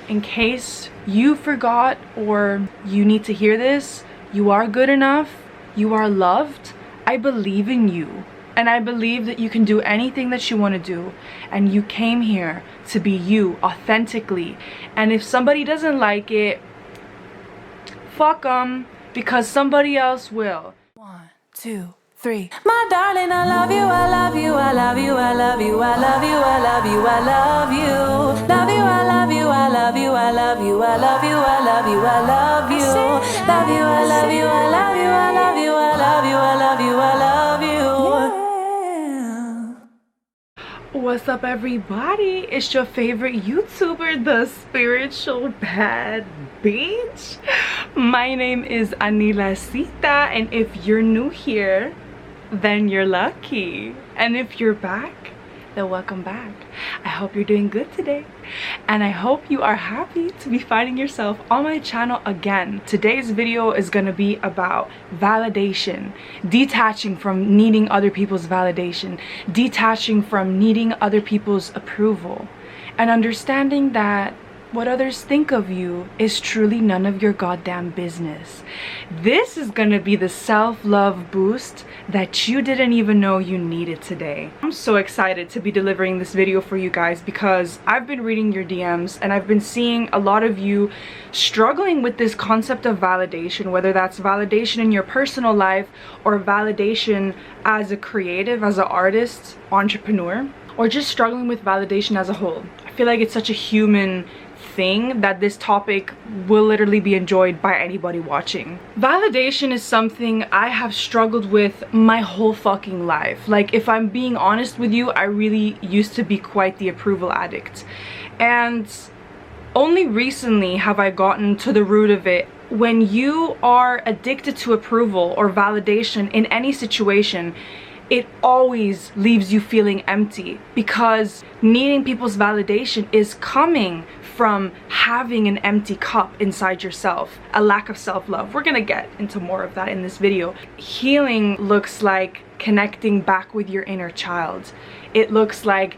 in case you forgot or you need to hear this, you are good enough, you are loved. I believe in you, and I believe that you can do anything that you want to do, and you came here to be you authentically. And if somebody doesn't like it, fuck them, because somebody else will. 1, 2, 3. My darling, I love you, I love you, I love you, I love you, I love you, I love you, I love you. Love you, I love you, I love you, I love you, I love you, I love you, I love you. Love you, I love you, I love you, I love you, I love you, I love you, I love you. What's up, everybody? It's your favorite YouTuber, the spiritual bad bitch. My name is Anila Sita, and if you're new here, then you're lucky. And if you're back, then welcome back. I hope you're doing good today, and I hope you are happy to be finding yourself on my channel again. Today's video is going to be about validation, detaching from needing other people's validation, detaching from needing other people's approval, and understanding that what others think of you is truly none of your goddamn business. This is gonna be the self-love boost that you didn't even know you needed today. I'm so excited to be delivering this video for you guys because I've been reading your DMs and I've been seeing a lot of you struggling with this concept of validation, whether that's validation in your personal life or validation as a creative, as an artist, entrepreneur, or just struggling with validation as a whole. I feel like it's such a human thing that this topic will literally be enjoyed by anybody watching. Validation is something I have struggled with my whole fucking life. Like, if I'm being honest with you, I really used to be quite the approval addict. And only recently have I gotten to the root of it. When you are addicted to approval or validation in any situation, it always leaves you feeling empty, because needing people's validation is coming from having an empty cup inside yourself, a lack of self-love. We're gonna get into more of that in this video. Healing looks like connecting back with your inner child. It looks like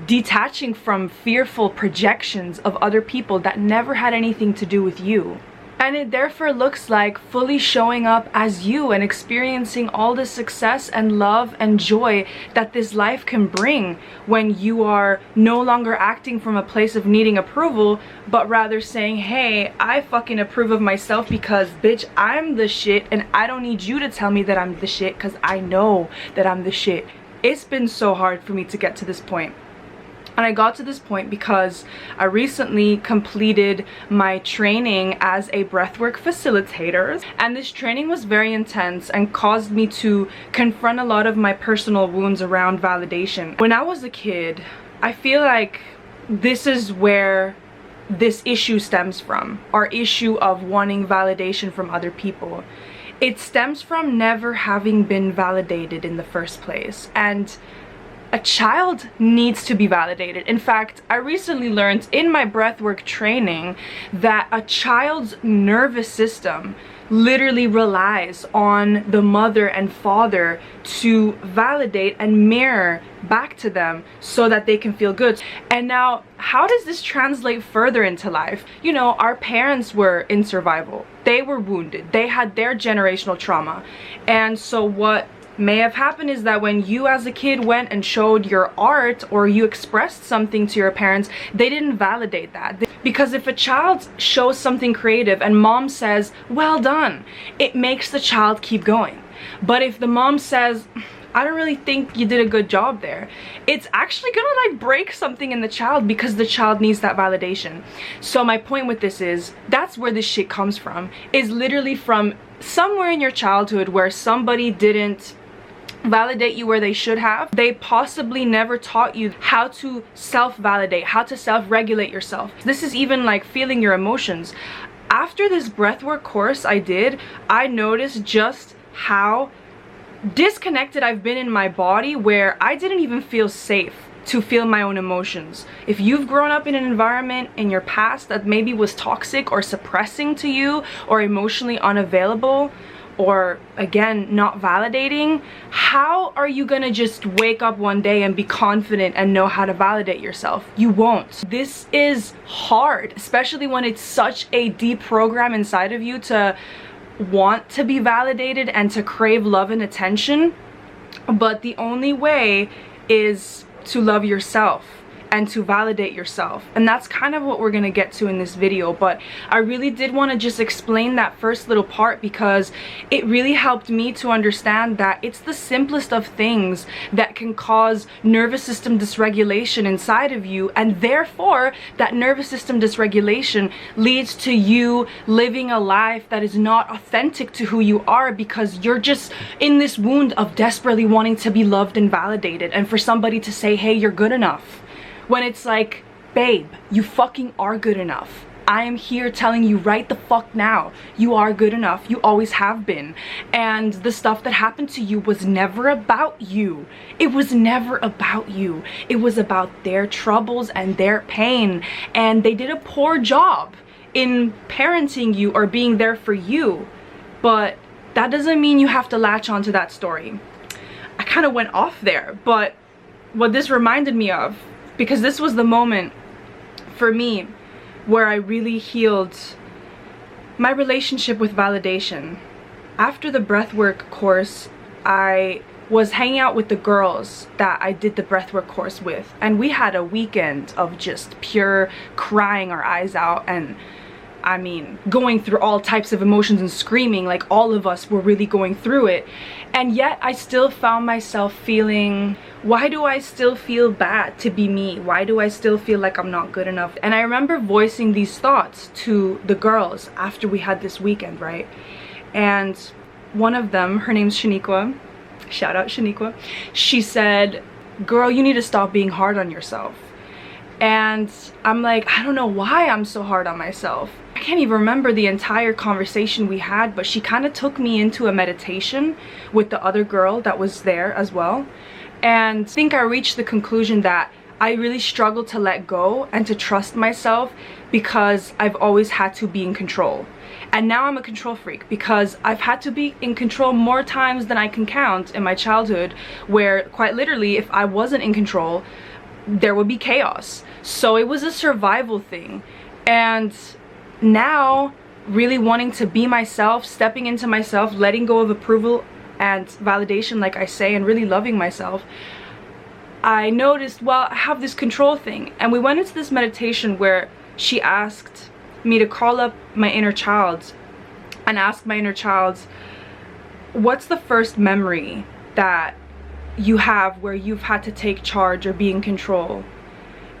detaching from fearful projections of other people that never had anything to do with you. And it therefore looks like fully showing up as you and experiencing all the success and love and joy that this life can bring when you are no longer acting from a place of needing approval, but rather saying, hey, I fucking approve of myself because, bitch, I'm the shit, and I don't need you to tell me that I'm the shit because I know that I'm the shit. It's been so hard for me to get to this point. And I got to this point because I recently completed my training as a breathwork facilitator, and this training was very intense and caused me to confront a lot of my personal wounds around validation. When I was a kid, I feel like this is where this issue stems from, our issue of wanting validation from other people. It stems from never having been validated in the first place, and a child needs to be validated. In fact, I recently learned in my breathwork training that a child's nervous system literally relies on the mother and father to validate and mirror back to them so that they can feel good. And now, how does this translate further into life? You know, our parents were in survival. They were wounded. They had their generational trauma. And so what may have happened is that when you as a kid went and showed your art or you expressed something to your parents, they didn't validate that. Because if a child shows something creative and mom says, well done, it makes the child keep going. But if the mom says, I don't really think you did a good job there, it's actually gonna like break something in the child because the child needs that validation. So my point with this is, that's where this shit comes from, is literally from somewhere in your childhood where somebody didn't validate you where they should have. They possibly never taught you how to self-validate, how to self-regulate yourself. This is even like feeling your emotions. After this breathwork course I did, I noticed just how disconnected I've been in my body, where I didn't even feel safe to feel my own emotions. If you've grown up in an environment in your past that maybe was toxic or suppressing to you or emotionally unavailable, or again not validating, how are you gonna just wake up one day and be confident and know how to validate yourself? You won't. This is hard, especially when it's such a deep program inside of you to want to be validated and to crave love and attention. But the only way is to love yourself and to validate yourself, and that's kind of what we're gonna get to in this video. But I really did want to just explain that first little part because it really helped me to understand that it's the simplest of things that can cause nervous system dysregulation inside of you, and therefore that nervous system dysregulation leads to you living a life that is not authentic to who you are, because you're just in this wound of desperately wanting to be loved and validated, and for somebody to say, hey, you're good enough. When it's like, babe, you fucking are good enough. I am here telling you right the fuck now, you are good enough. You always have been. And the stuff that happened to you was never about you. It was never about you. It was about their troubles and their pain. And they did a poor job in parenting you or being there for you. But that doesn't mean you have to latch onto that story. I kind of went off there, but what this reminded me of, because this was the moment for me where I really healed my relationship with validation. After the breathwork course, I was hanging out with the girls that I did the breathwork course with, and we had a weekend of just pure crying our eyes out, and I mean, going through all types of emotions and screaming, like all of us were really going through it. And yet I still found myself feeling, why do I still feel bad to be me? Why do I still feel like I'm not good enough? And I remember voicing these thoughts to the girls after we had this weekend, right? And one of them, her name's Shaniqua, shout out Shaniqua, she said, girl, you need to stop being hard on yourself. And I'm like, I don't know why I'm so hard on myself. I can't even remember the entire conversation we had, but she kind of took me into a meditation with the other girl that was there as well. And I think I reached the conclusion that I really struggled to let go and to trust myself because I've always had to be in control. And now I'm a control freak because I've had to be in control more times than I can count in my childhood, where quite literally if I wasn't in control, there would be chaos. So it was a survival thing. And now really wanting to be myself, stepping into myself, letting go of approval and validation, like I say, and really loving myself, I noticed, well, I have this control thing. And we went into this meditation where she asked me to call up my inner child and ask my inner child, what's the first memory that you have where you've had to take charge or be in control?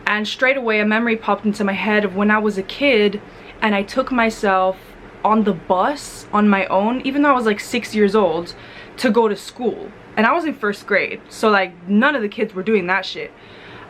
And straight away a memory popped into my head of when I was a kid and I took myself on the bus on my own, even though I was like 6 years old, to go to school. And I was in first grade, so like none of the kids were doing that shit.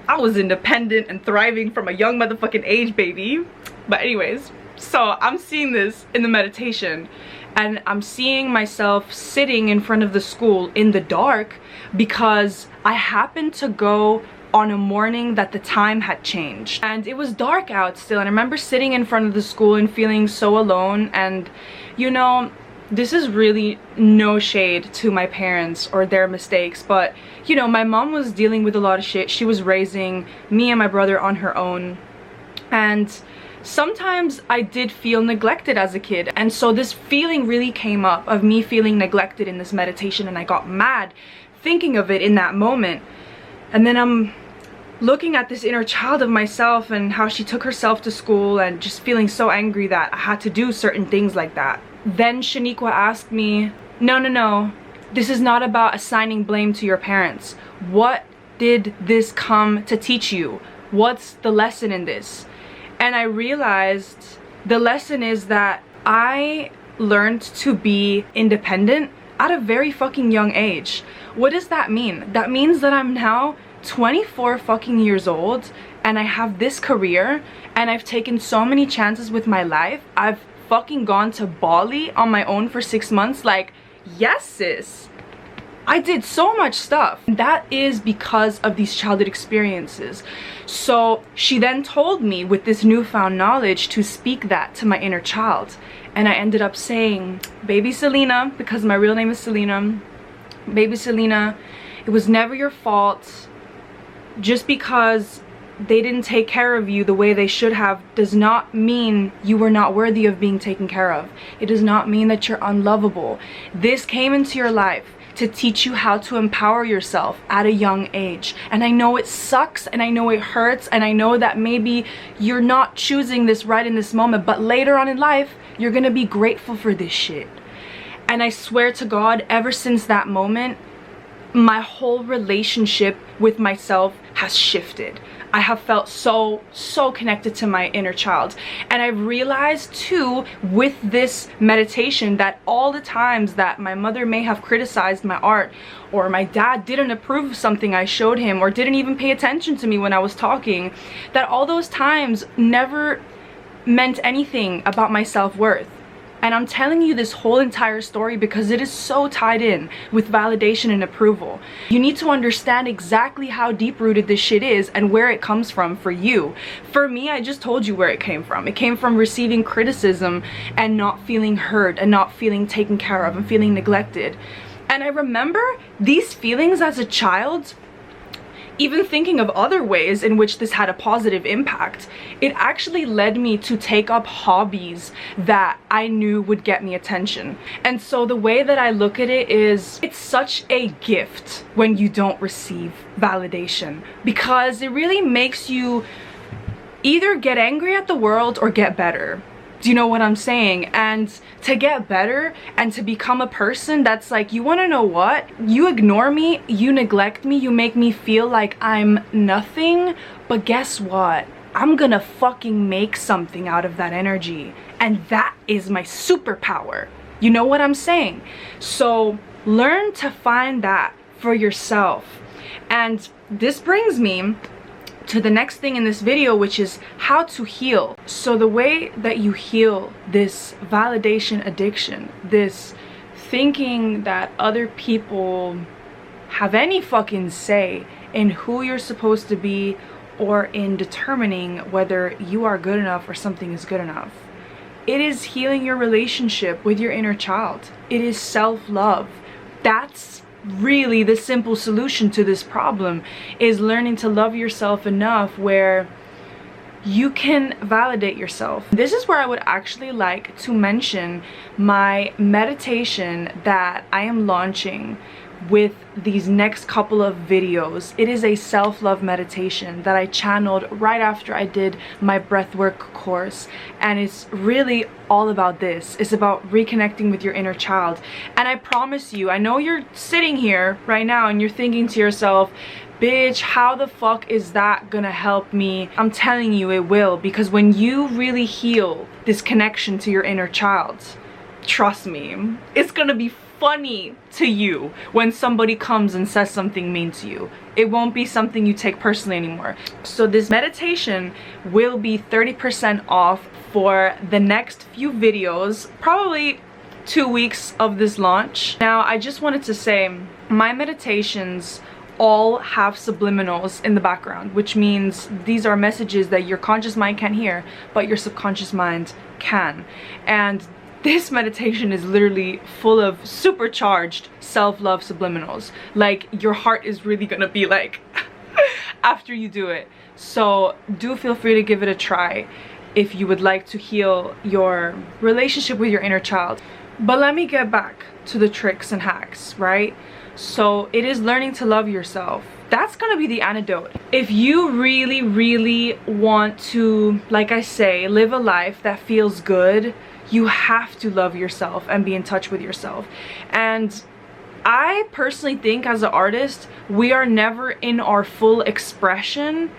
I was independent and thriving from a young motherfucking age, baby. But anyways, so I'm seeing this in the meditation and I'm seeing myself sitting in front of the school in the dark because I happened to go on a morning that the time had changed and it was dark out still. And I remember sitting in front of the school and feeling so alone. And you know, this is really no shade to my parents or their mistakes, but you know, my mom was dealing with a lot of shit. She was raising me and my brother on her own, and sometimes I did feel neglected as a kid. And so this feeling really came up of me feeling neglected in this meditation, and I got mad thinking of it in that moment. And then I'm looking at this inner child of myself and how she took herself to school and just feeling so angry that I had to do certain things like that. Then Shaniqua asked me, no, this is not about assigning blame to your parents. What did this come to teach you? What's the lesson in this? And I realized the lesson is that I learned to be independent at a very fucking young age. What does that mean? That means that I'm now 24 fucking years old and I have this career and I've taken so many chances with my life. I've fucking gone to Bali on my own for 6 months. Like, yes sis, I did so much stuff. That is because of these childhood experiences. So she then told me with this newfound knowledge to speak that to my inner child. And I ended up saying, baby Selina, because my real name is Selina, baby Selina, it was never your fault. Just because they didn't take care of you the way they should have does not mean you were not worthy of being taken care of. It does not mean that you're unlovable. This came into your life to teach you how to empower yourself at a young age. And I know it sucks, and I know it hurts, and I know that maybe you're not choosing this right in this moment, but later on in life, you're gonna be grateful for this shit. And I swear to God, ever since that moment, my whole relationship with myself has shifted. I have felt so connected to my inner child. And I've realized too with this meditation that all the times that my mother may have criticized my art, or my dad didn't approve of something I showed him, or didn't even pay attention to me when I was talking, that all those times never meant anything about my self-worth. And I'm telling you this whole entire story because it is so tied in with validation and approval. You need to understand exactly how deep-rooted this shit is and where it comes from for you. For me, I just told you where it came from. It came from receiving criticism and not feeling heard and not feeling taken care of and feeling neglected. And I remember these feelings as a child. Even thinking of other ways in which this had a positive impact, it actually led me to take up hobbies that I knew would get me attention. And so the way that I look at it is, it's such a gift when you don't receive validation, because it really makes you either get angry at the world or get better. Do you know what I'm saying? And to get better and to become a person that's like, you want to know what? You ignore me, you neglect me, you make me feel like I'm nothing, but guess what? I'm gonna fucking make something out of that energy. And that is my superpower. You know what I'm saying? So learn to find that for yourself. And this brings me to the next thing in this video, which is how to heal. So the way that you heal this validation addiction, this thinking that other people have any fucking say in who you're supposed to be or in determining whether you are good enough or something is good enough. It is healing your relationship with your inner child. It is self-love. That's really the simple solution to this problem, is learning to love yourself enough where you can validate yourself. This is where I would actually like to mention my meditation that I am launching with these next couple of videos. It is a self-love meditation that I channeled right after I did my breathwork course, and it's really all about this. It's about reconnecting with your inner child. And I promise you, I know you're sitting here right now and you're thinking to yourself, bitch, how the fuck is that gonna help me? I'm telling you it will, because when you really heal this connection to your inner child, trust me, it's gonna be funny to you when somebody comes and says something mean to you. It won't be something you take personally anymore. So this meditation will be 30% off for the next few videos, probably 2 weeks of this launch. Now, I just wanted to say, my meditations all have subliminals in the background, which means these are messages that your conscious mind can't hear, but your subconscious mind can. And this meditation is literally full of supercharged self-love subliminals. Like, your heart is really gonna be like after you do it. So do feel free to give it a try if you would like to heal your relationship with your inner child. But let me get back to the tricks and hacks, right? So it is learning to love yourself. That's gonna be the antidote. If you really want to, like I say, live a life that feels good, you have to love yourself and be in touch with yourself. And I personally think, as an artist, we are never in our full expression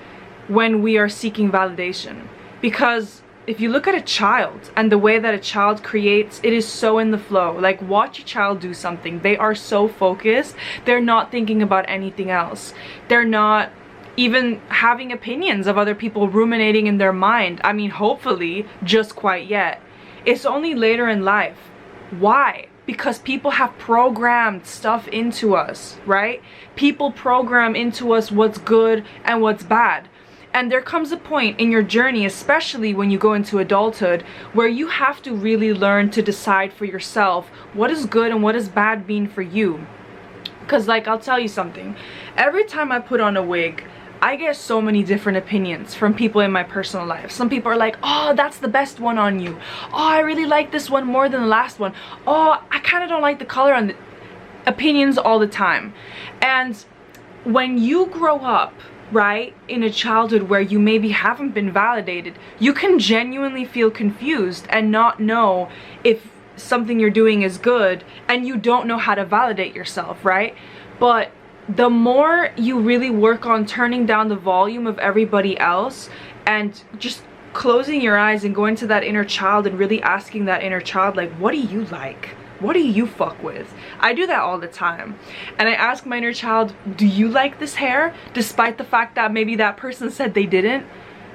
when we are seeking validation. Because if you look at a child and the way that a child creates, it is so in the flow. Like, watch a child do something. They are so focused. They're not thinking about anything else. They're not even having opinions of other people ruminating in their mind. I mean, hopefully, just quite yet. It's only later in life. Why? because people have programmed stuff into us, right? People program into us what's good and what's bad. And there comes a point in your journey, especially when you go into adulthood, where you have to really learn to decide for yourself what is good and what is bad mean for you. Because like, I'll tell you something, every time I put on a wig, I get so many different opinions from people in my personal life. Some people are like, oh, that's the best one on you. Oh, I really like this one more than the last one. Oh, I kind of don't like the color on the opinions all the time. And when you grow up, right, in a childhood where you maybe haven't been validated, you can genuinely feel confused and not know if something you're doing is good, and you don't know how to validate yourself, right? But the more you really work on turning down the volume of everybody else and just closing your eyes and going to that inner child and really asking that inner child, like, what do you like? What do you fuck with? I do that all the time. And I ask my inner child, do you like this hair? Despite the fact that maybe that person said they didn't.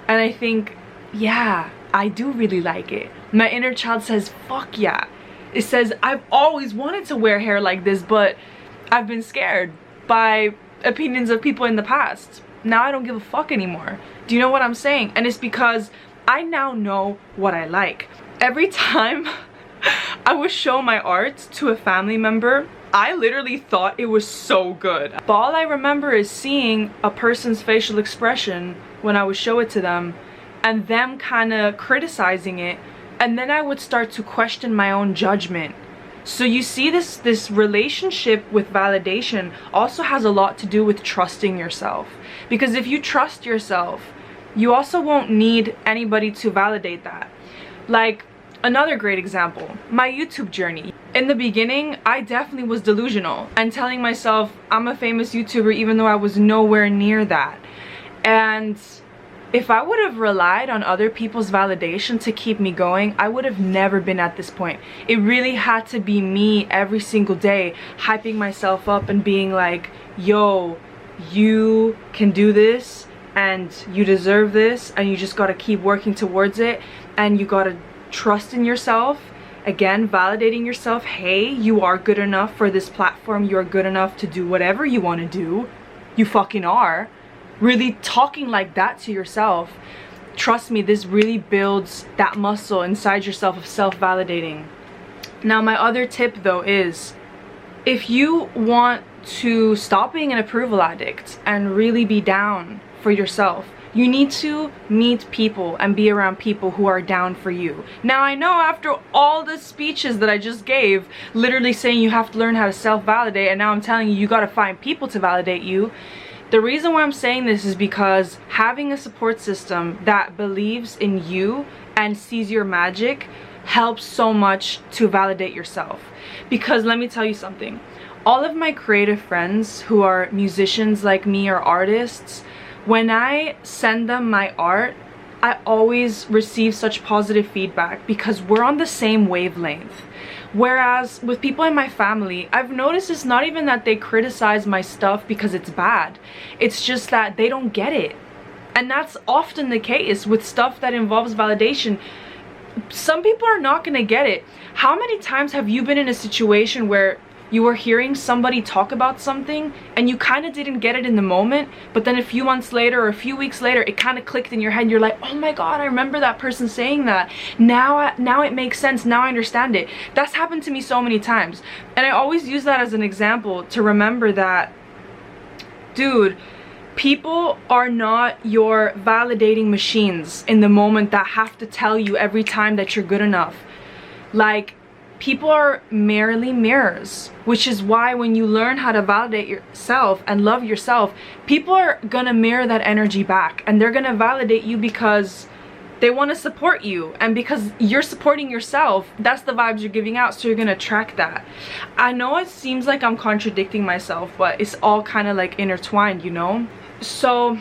And I think, yeah, I do really like it. My inner child says, fuck yeah. It says, I've always wanted to wear hair like this, but I've been scared by opinions of people in the past. Now I don't give a fuck anymore. Do you know what I'm saying? And it's because I now know what I like. Every time I would show my art to a family member, I literally thought it was so good. But all I remember is seeing a person's facial expression when I would show it to them and them kind of criticizing it, and then I would start to question my own judgment. So you see, this relationship with validation also has a lot to do with trusting yourself. Because if you trust yourself, you also won't need anybody to validate that. Like, another great example, my YouTube journey. In the beginning, I definitely was delusional and telling myself I'm a famous YouTuber even though I was nowhere near that. And if I would have relied on other people's validation to keep me going, I would have never been at this point. It really had to be me every single day, hyping myself up and being like, yo, you can do this and you deserve this and you just gotta keep working towards it and you gotta trust in yourself. Again, validating yourself. Hey, you are good enough for this platform. You are good enough to do whatever you want to do. You fucking are. Really talking like that to yourself. Trust me, this really builds that muscle inside yourself of self-validating. Now, my other tip though is, if you want to stop being an approval addict and really be down for yourself, you need to meet people and be around people who are down for you. Now, I know after all the speeches that I just gave, literally saying you have to learn how to self-validate, and now I'm telling you, you gotta find people to validate you. The reason why I'm saying this is because having a support system that believes in you and sees your magic helps so much to validate yourself. Because let me tell you something, all of my creative friends who are musicians like me or artists, when I send them my art, I always receive such positive feedback because we're on the same wavelength. Whereas with people in my family, I've noticed it's not even that they criticize my stuff because it's bad. It's just that they don't get it. And that's often the case with stuff that involves validation. Some people are not gonna get it. How many times have you been in a situation where you were hearing somebody talk about something and you kind of didn't get it in the moment, but then a few months later or a few weeks later it kind of clicked in your head and you're like, oh my god, I remember that person saying that. Now it makes sense, now I understand it. That's happened to me so many times. And I always use that as an example to remember that, dude, people are not your validating machines in the moment that have to tell you every time that you're good enough. Like, people are merely mirrors, which is why when you learn how to validate yourself and love yourself, people are gonna mirror that energy back and they're gonna validate you because they want to support you, and because you're supporting yourself, that's the vibes you're giving out, so you're gonna attract that. I know it seems like I'm contradicting myself, but it's all kind of like intertwined, you know? So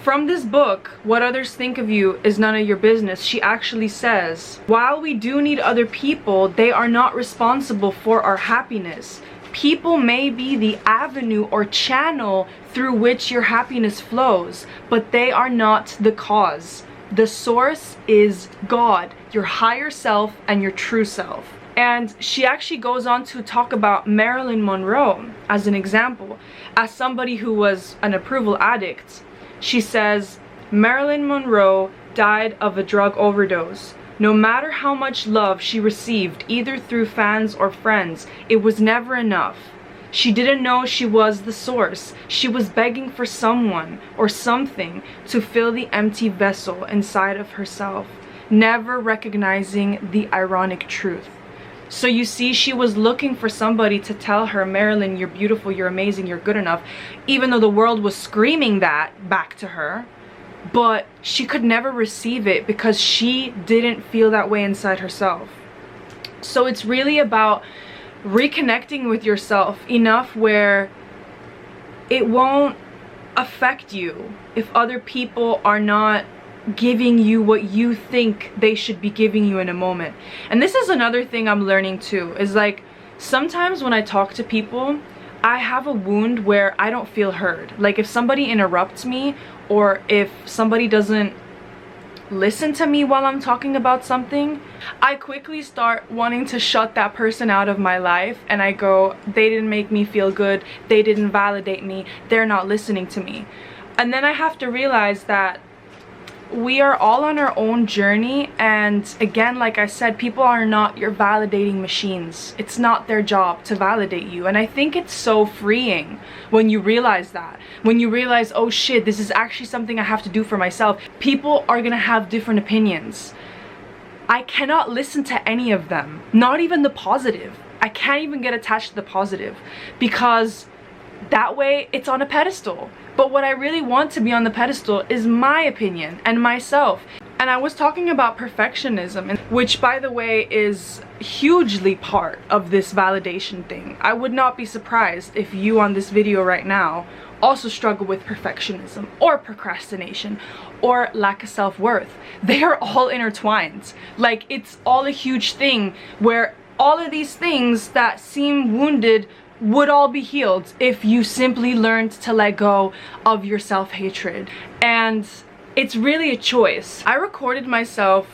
from this book, What Others Think of You Is None of Your Business, she actually says, while we do need other people, they are not responsible for our happiness. People may be the avenue or channel through which your happiness flows, but they are not the cause. The source is God, your higher self, and your true self. And she actually goes on to talk about Marilyn Monroe as an example. As somebody who was an approval addict, she says, Marilyn Monroe died of a drug overdose. No matter how much love she received, either through fans or friends, it was never enough. She didn't know she was the source. She was begging for someone or something to fill the empty vessel inside of herself, never recognizing the ironic truth. So you see, she was looking for somebody to tell her, Marilyn, you're beautiful, you're amazing, you're good enough, even though the world was screaming that back to her. But she could never receive it because she didn't feel that way inside herself. So it's really about reconnecting with yourself enough where it won't affect you if other people are not giving you what you think they should be giving you in a moment. And this is another thing I'm learning too, is like sometimes when I talk to people, I have a wound where I don't feel heard. Like if somebody interrupts me, or if somebody doesn't listen to me while I'm talking about something, I quickly start wanting to shut that person out of my life, and I go, they didn't make me feel good, they didn't validate me, they're not listening to me. And then I have to realize that we are all on our own journey, and again, like I said, people are not your validating machines. It's not their job to validate you. And I think it's so freeing when you realize that, when you realize, oh shit, this is actually something I have to do for myself. People are gonna have different opinions. I cannot listen to any of them, not even the positive. I can't even get attached to the positive, because that way it's on a pedestal. But what I really want to be on the pedestal is my opinion and myself. And I was talking about perfectionism, which by the way is hugely part of this validation thing. I would not be surprised if you on this video right now also struggle with perfectionism or procrastination or lack of self-worth. They are all intertwined. Like it's all a huge thing where all of these things that seem wounded would all be healed if you simply learned to let go of your self-hatred. And it's really a choice. I recorded myself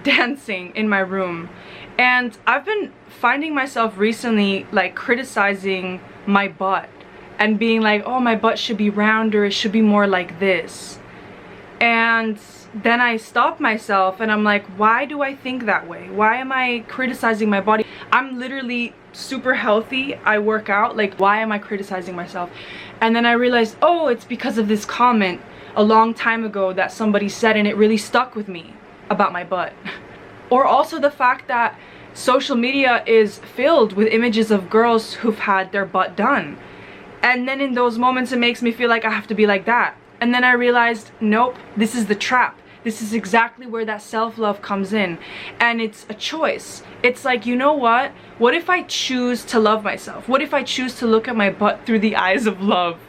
dancing in my room, and I've been finding myself recently like criticizing my butt and being like, oh, my butt should be rounder, it should be more like this. And then I stop myself and I'm like, why do I think that way? Why am I criticizing my body? I'm literally super healthy, I work out, like why am I criticizing myself? And then I realized, oh, it's because of this comment a long time ago that somebody said, and it really stuck with me about my butt. Or also the fact that social media is filled with images of girls who've had their butt done, and then in those moments it makes me feel like I have to be like that. And then I realized, nope, this is the trap. This is exactly where that self-love comes in. And it's a choice. It's like, you know what? What if I choose to love myself? What if I choose to look at my butt through the eyes of love?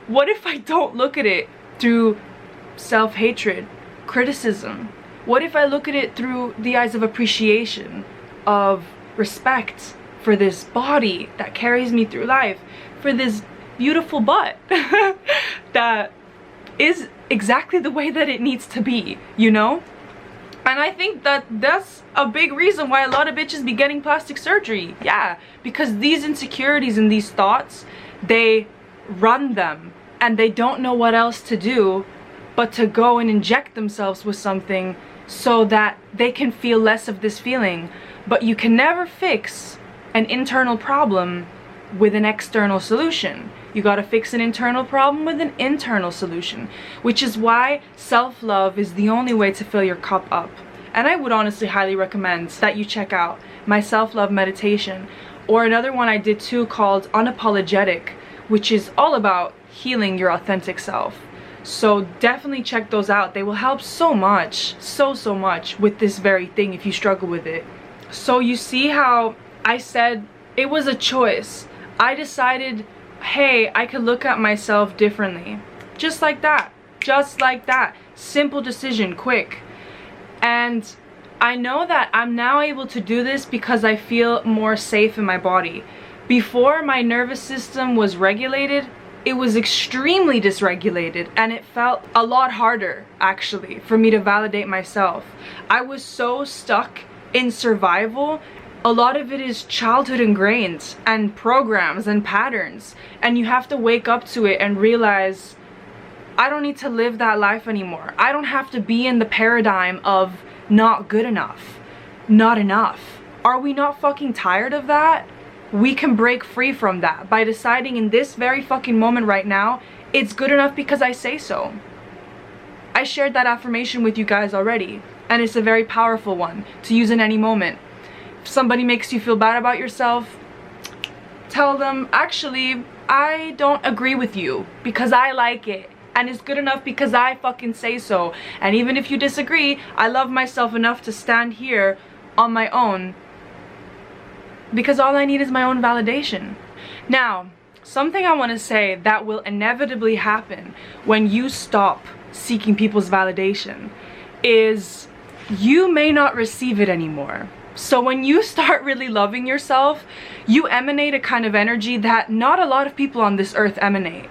What if I don't look at it through self-hatred, criticism? What if I look at it through the eyes of appreciation, of respect for this body that carries me through life, for this beautiful butt that is exactly the way that it needs to be, you know? And I think that that's a big reason why a lot of bitches be getting plastic surgery. Yeah, because these insecurities and these thoughts, they run them, and they don't know what else to do but to go and inject themselves with something so that they can feel less of this feeling. But you can never fix an internal problem with an external solution. You gotta fix an internal problem with an internal solution, which is why self-love is the only way to fill your cup up. And I would honestly highly recommend that you check out my self-love meditation, or another one I did too called Unapologetic, which is all about healing your authentic self. So definitely check those out. They will help so much, so much with this very thing if you struggle with it. So you see how I said it was a choice. I decided, hey, I could look at myself differently. Just like that. Just like that. Simple decision, quick. And I know that I'm now able to do this because I feel more safe in my body. Before my nervous system was regulated, it was extremely dysregulated, and it felt a lot harder actually for me to validate myself. I was so stuck in survival A lot of it is childhood ingrained and programs and patterns, and you have to wake up to it and realize, I don't need to live that life anymore. I don't have to be in the paradigm of not good enough, not enough. Are we not fucking tired of that? We can break free from that by deciding in this very fucking moment right now, it's good enough because I say so. I shared that affirmation with you guys already, and it's a very powerful one to use in any moment. If somebody makes you feel bad about yourself, tell them, actually, I don't agree with you because I like it. And it's good enough because I fucking say so. And even if you disagree, I love myself enough to stand here on my own because all I need is my own validation. Now, something I want to say that will inevitably happen when you stop seeking people's validation is you may not receive it anymore. So when you start really loving yourself, you emanate a kind of energy that not a lot of people on this earth emanate.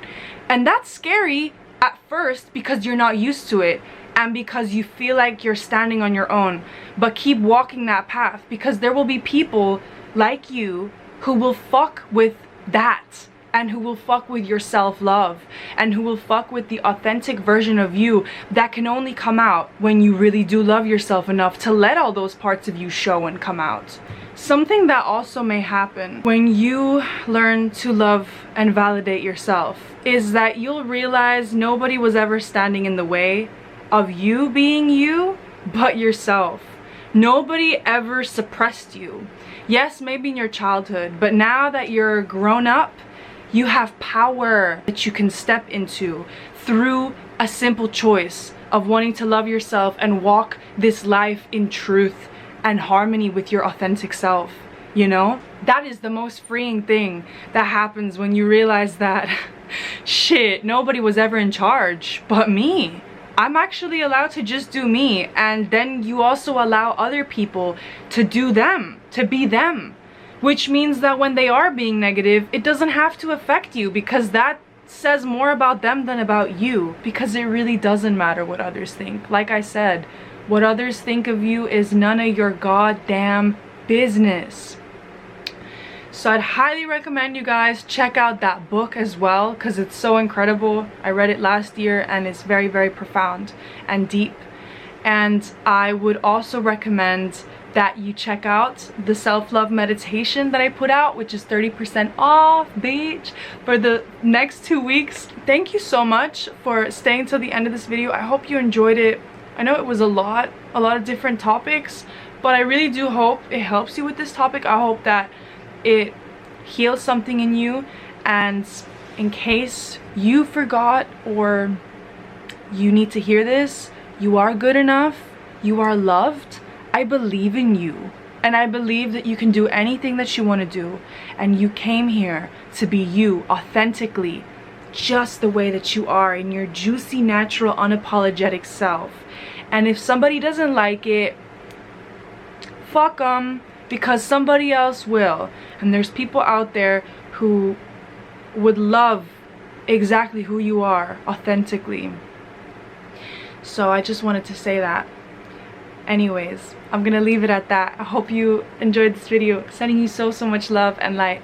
And that's scary at first because you're not used to it and because you feel like you're standing on your own. But keep walking that path because there will be people like you who will fuck with that, and who will fuck with your self-love, and who will fuck with the authentic version of you that can only come out when you really do love yourself enough to let all those parts of you show and come out. Something that also may happen when you learn to love and validate yourself is that you'll realize nobody was ever standing in the way of you being you but yourself. Nobody ever suppressed you. Yes, maybe in your childhood, but now that you're grown up, you have power that you can step into through a simple choice of wanting to love yourself and walk this life in truth and harmony with your authentic self, you know? That is the most freeing thing that happens when you realize that, shit, nobody was ever in charge but me. I'm actually allowed to just do me, and then you also allow other people to do them, to be them. Which means that when they are being negative, it doesn't have to affect you because that says more about them than about you. Because it really doesn't matter what others think. Like I said, what others think of you is none of your goddamn business. So I'd highly recommend you guys check out that book as well because it's so incredible. I read it last year and it's very, very profound and deep. And I would also recommend that you check out the self-love meditation that I put out, which is 30% off, bitch, for the next 2 weeks. Thank you so much for staying till the end of this video. I hope you enjoyed it. I know it was a lot of different topics, but I really do hope it helps you with this topic. I hope that it heals something in you, and in case you forgot or you need to hear this, you are good enough, you are loved. I believe in you, and I believe that you can do anything that you want to do, and you came here to be you authentically, just the way that you are, in your juicy, natural, unapologetic self. And if somebody doesn't like it, fuck them, because somebody else will. And there's people out there who would love exactly who you are authentically. So I just wanted to say that. Anyways, I'm gonna leave it at that. I hope you enjoyed this video. Sending you so much love and light.